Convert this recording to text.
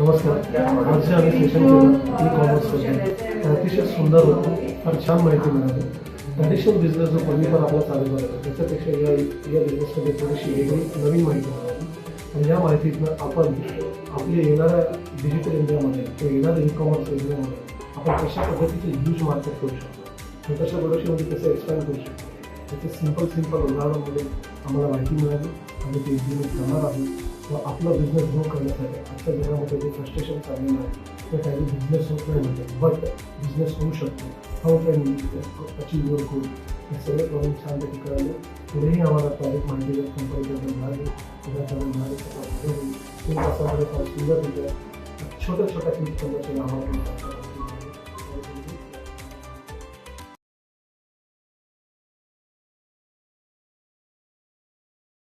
नमस्कार. आजचे आम्ही सेशन केलं ई-कॉमर्सबद्दल. अतिशय सुंदर होतं, फार छान माहिती मिळाली. ट्रॅडिशनल बिझनेस जो पूर्वी पण आपला चालू होता त्याच्यापेक्षा या बिझनेसमध्ये थोडीशी वेगळी नवीन माहिती मिळाली. आणि या माहितीतनं आपण आपल्या येणाऱ्या डिजिटल इंडियामध्ये किंवा येणाऱ्या ई-कॉमर्स इंडियामध्ये आपण कशा पद्धतीचे ह्यूज मार्केट करू शकतो, कशा पद्धतीमध्ये कसं एक्सपॅन्ड करू शकतो, त्याचे सिंपल उदाहरणामध्ये आम्हाला माहिती मिळाली आणि ते इम्प्लिमेंट करणार आहोत. किंवा आपला बिझनेस ग्रो करण्यासाठी आजच्या जगामध्ये जे फ्रस्ट्रेशन चाललेलं आहे ते काही बिझनेस होत नाही म्हणतात, बट बिझनेस होऊ शकतो. हाऊ कॅन अचीव युअर गोल, हे सगळे प्रॉब्लेम छानपैकी कळाले. पुढेही आम्हाला प्रायव्हेट माहिती जर कंपनीकडे मिळाली उद्याकडे मिळाली तर 3 तासामध्ये फार सुंदररित्या छोट्या क्लिक करण्याचे आम्हाला